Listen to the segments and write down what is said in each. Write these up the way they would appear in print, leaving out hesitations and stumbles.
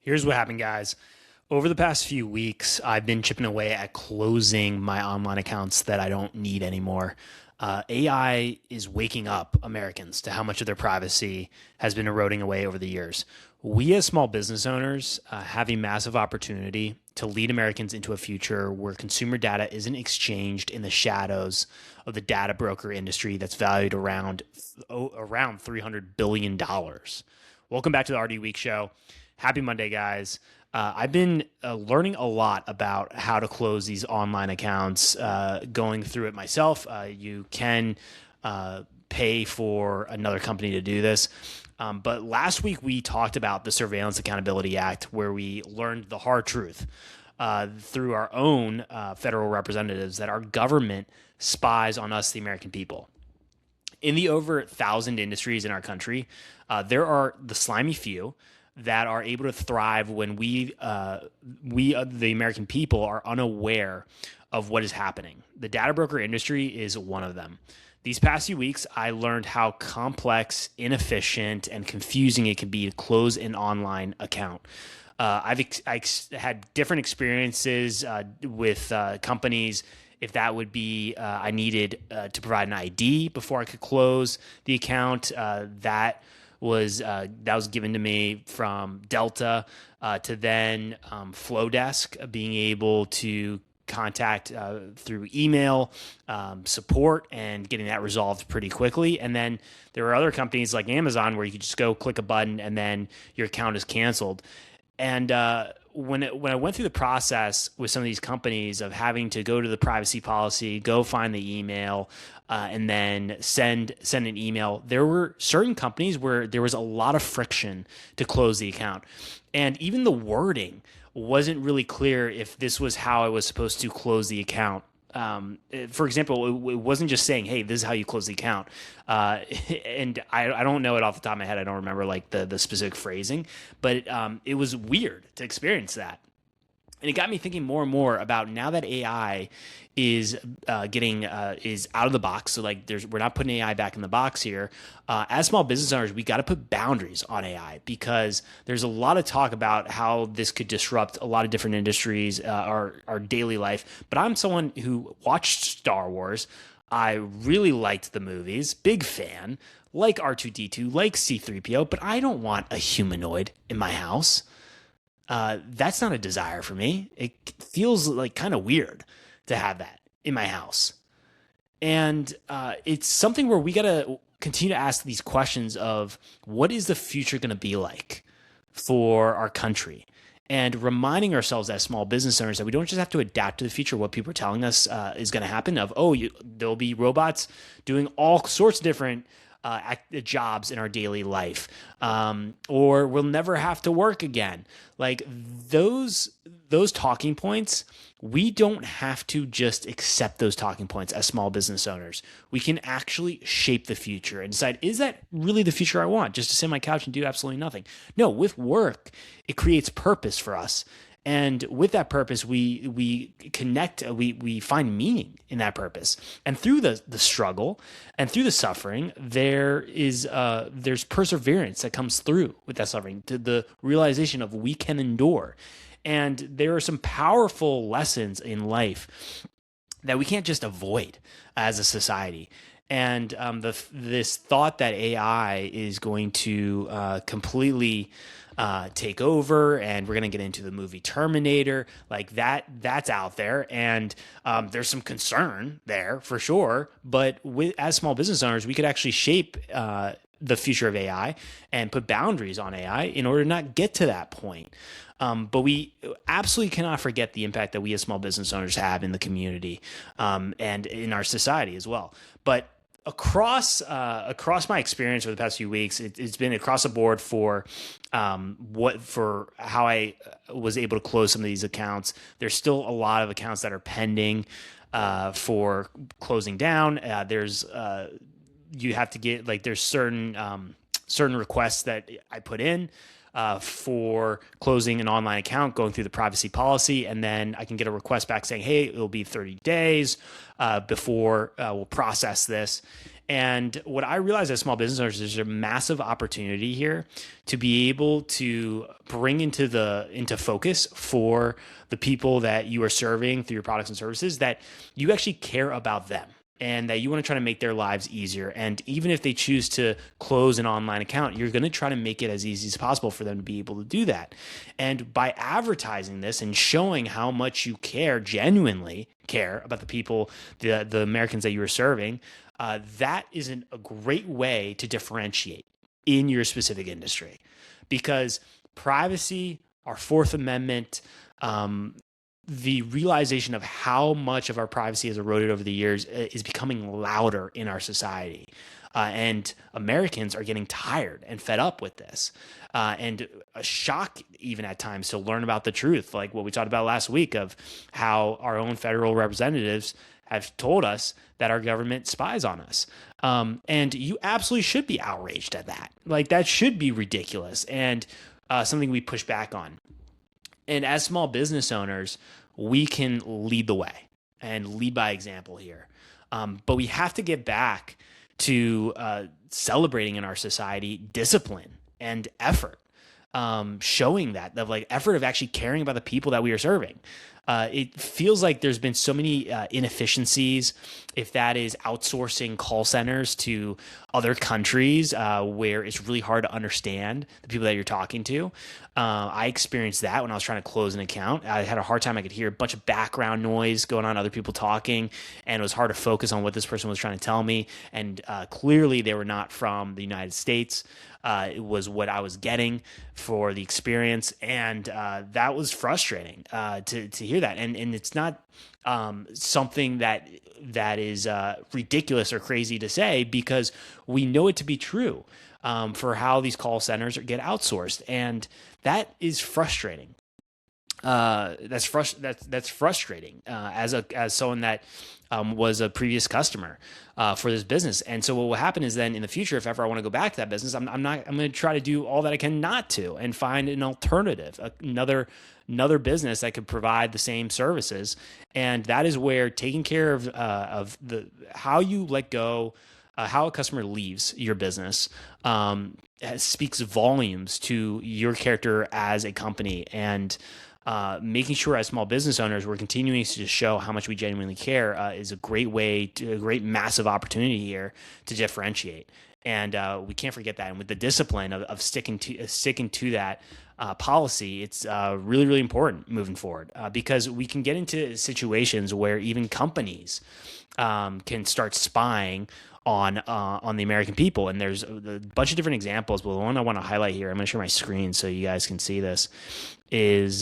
Here's what happened, guys. Over the past few weeks, I've been chipping away at closing my online accounts that I don't need anymore. AI is waking up Americans to how much of their privacy has been eroding away over the years. We, as small business owners, have a massive opportunity to lead Americans into a future where consumer data isn't exchanged in the shadows of the data broker industry that's valued around $300 billion. Welcome back to the RD Week Show. Happy Monday, guys. I've been learning a lot about how to close these online accounts, going through it myself. You can pay for another company to do this. But last week we talked about the Surveillance Accountability Act, where we learned the hard truth through our own federal representatives that our government spies on us, the American people. In the over 1,000 industries in our country, there are the slimy few that are able to thrive when the American people, are unaware of what is happening. The data broker industry is one of them. These past few weeks, I learned how complex, inefficient, and confusing it can be to close an online account. I've had different experiences with companies. If that would be, I needed to provide an ID before I could close the account. That was given to me from Delta, to then Flowdesk being able to contact through email support and getting that resolved pretty quickly. And then there are other companies like Amazon where you could just go click a button and then your account is canceled. And when I went through the process with some of these companies of having to go to the privacy policy, go find the email, and then send an email, there were certain companies where there was a lot of friction to close the account. And even the wording wasn't really clear if this was how I was supposed to close the account. For example, it wasn't just saying, "Hey, this is how you close the account," and I don't know it off the top of my head. I don't remember like the specific phrasing, but it was weird to experience that. And it got me thinking more and more about, now that AI is is out of the box. So like we're not putting AI back in the box here. As small business owners, we got to put boundaries on AI, because there's a lot of talk about how this could disrupt a lot of different industries, our daily life. But I'm someone who watched Star Wars. I really liked the movies, big fan, like R2-D2, like C-3PO, but I don't want a humanoid in my house. That's not a desire for me. It feels like kind of weird to have that in my house. And it's something where we got to continue to ask these questions of, what is the future going to be like for our country? And reminding ourselves as small business owners that we don't just have to adapt to the future, what people are telling us is going to happen, of, there'll be robots doing all sorts of different jobs in our daily life, or we'll never have to work again. Like those talking points, we don't have to just accept those talking points as small business owners. We can actually shape the future and decide, is that really the future I want? Just to sit on my couch and do absolutely nothing? No, with work, it creates purpose for us. And with that purpose, we connect, we find meaning in that purpose. And through the struggle and through the suffering, there's perseverance that comes through with that suffering, to the realization of we can endure. And there are some powerful lessons in life that we can't just avoid as a society. And this thought that AI is going to completely take over, and we're going to get into the movie Terminator, like that's out there. And there's some concern there for sure. But as small business owners, we could actually shape the future of AI and put boundaries on AI in order to not get to that point. But we absolutely cannot forget the impact that we as small business owners have in the community, and in our society as well. But across my experience over the past few weeks, it's been across the board for how I was able to close some of these accounts. There's still a lot of accounts that are pending for closing down. You have to get, like, there's certain requests that I put in. for closing an online account, going through the privacy policy, and then I can get a request back saying, hey, it'll be 30 days before we'll process this. And what I realize as small business owners is there's a massive opportunity here to be able to bring into focus for the people that you are serving through your products and services that you actually care about them and that you want to try to make their lives easier. And even if they choose to close an online account, you're going to try to make it as easy as possible for them to be able to do that. And by advertising this and showing how much you genuinely care about the people, the Americans that you are serving, that is a great way to differentiate in your specific industry, because privacy, our Fourth Amendment, the realization of how much of our privacy has eroded over the years is becoming louder in our society. And Americans are getting tired and fed up with this. And a shock even at times to learn about the truth, like what we talked about last week of how our own federal representatives have told us that our government spies on us. And you absolutely should be outraged at that. Like, that should be ridiculous and something we push back on. And as small business owners, we can lead the way and lead by example here. But we have to get back to celebrating in our society discipline and effort, showing that effort of actually caring about the people that we are serving. It feels like there's been so many inefficiencies, if that is outsourcing call centers to other countries where it's really hard to understand the people that you're talking to. I experienced that when I was trying to close an account. I had a hard time. I could hear a bunch of background noise going on, other people talking, and it was hard to focus on what this person was trying to tell me. And clearly they were not from the United States. It was what I was getting for the experience, and that was frustrating to hear that. And it's not something that is ridiculous or crazy to say, because we know it to be true for how these call centers get outsourced, and that is frustrating. That's frustrating as someone that was a previous customer for this business. And so what will happen is then in the future, if ever I want to go back to that business, I'm going to try to do all that I can not to, and find an alternative, another business that could provide the same services. And that is where taking care of how you let go, how a customer leaves your business, speaks volumes to your character as a company. And making sure as small business owners we're continuing to show how much we genuinely care is a great massive opportunity here to differentiate. And we can't forget that. And with the discipline of sticking to that policy, it's really, really important moving forward, because we can get into situations where even companies can start spying on the American people. And there's a bunch of different examples, but the one I want to highlight here, I'm going to share my screen so you guys can see this, is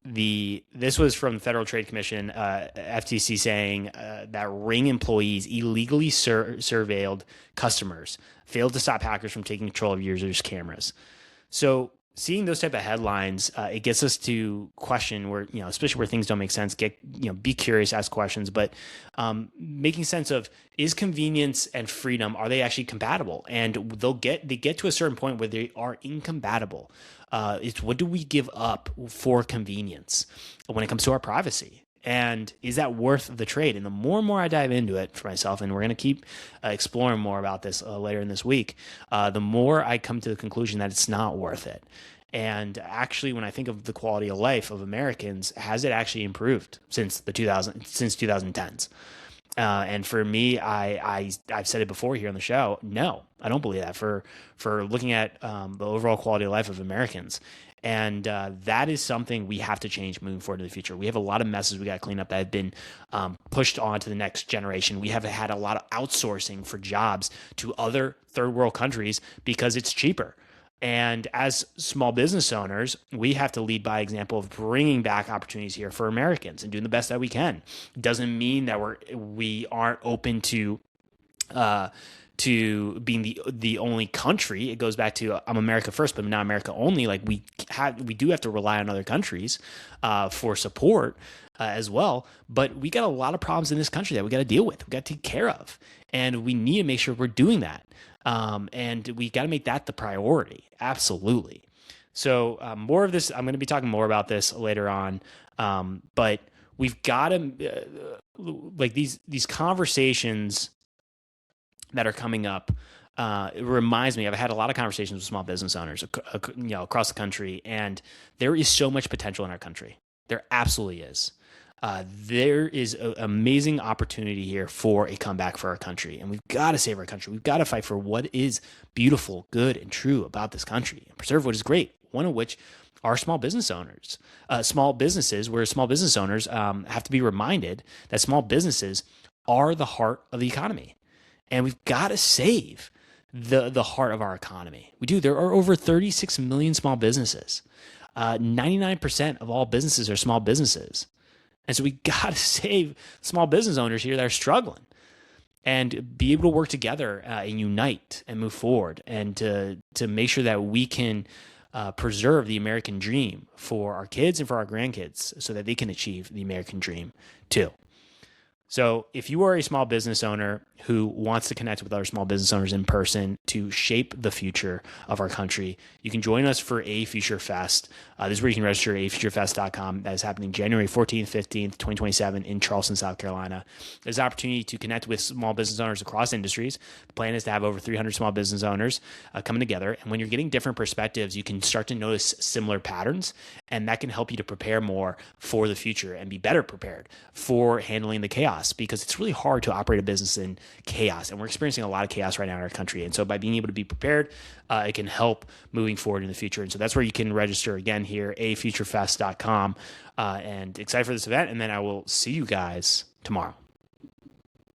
this was from the Federal Trade Commission, FTC, saying that Ring employees illegally surveilled customers, failed to stop hackers from taking control of users' cameras. So seeing those type of headlines, it gets us to question where, especially where things don't make sense, be curious, ask questions, but making sense of, is convenience and freedom, are they actually compatible? And they get to a certain point where they are incompatible. It's what do we give up for convenience when it comes to our privacy? And is that worth the trade? And the more and more I dive into it for myself, and we're going to keep exploring more about this later in this week, the more I come to the conclusion that it's not worth it. And actually, when I think of the quality of life of Americans, has it actually improved since 2010s? And for me, I've said it before here on the show. No, I don't believe that for looking at the overall quality of life of Americans. And that is something we have to change moving forward in the future. We have a lot of messes we got to clean up that have been pushed on to the next generation. We have had a lot of outsourcing for jobs to other third world countries because it's cheaper. And as small business owners, we have to lead by example of bringing back opportunities here for Americans and doing the best that we can. It doesn't mean that we aren't open to being the only country. It goes back to I'm America first, but not America only. Like we do have to rely on other countries for support as well. But we got a lot of problems in this country that we got to deal with. We got to take care of, and we need to make sure we're doing that. And we got to make that the priority. Absolutely. So more of this, I'm going to be talking more about this later on. But we've got to like these conversations that are coming up. It reminds me, I've had a lot of conversations with small business owners, across the country, and there is so much potential in our country. There absolutely is. There is an amazing opportunity here for a comeback for our country, and we've got to save our country. We've got to fight for what is beautiful, good, and true about this country, and preserve what is great. One of which are small business owners, small businesses. Where small business owners have to be reminded that small businesses are the heart of the economy, and we've got to save the heart of our economy. We do. There are over 36 million small businesses. 99% of all businesses are small businesses. And so we got to save small business owners here that are struggling and be able to work together and unite and move forward and to make sure that we can preserve the American dream for our kids and for our grandkids so that they can achieve the American dream too. So if you are a small business owner who wants to connect with other small business owners in person to shape the future of our country, you can join us for A Future Fest. This is where you can register at afuturefest.com. That is happening January 14th, 15th, 2027 in Charleston, South Carolina. There's an opportunity to connect with small business owners across industries. The plan is to have over 300 small business owners coming together. And when you're getting different perspectives, you can start to notice similar patterns, and that can help you to prepare more for the future and be better prepared for handling the chaos, because it's really hard to operate a business in chaos, and we're experiencing a lot of chaos right now in our country. And so by being able to be prepared, it can help moving forward in the future. And so that's where you can register again here, afuturefest.com, and excited for this event. And then I will see you guys tomorrow.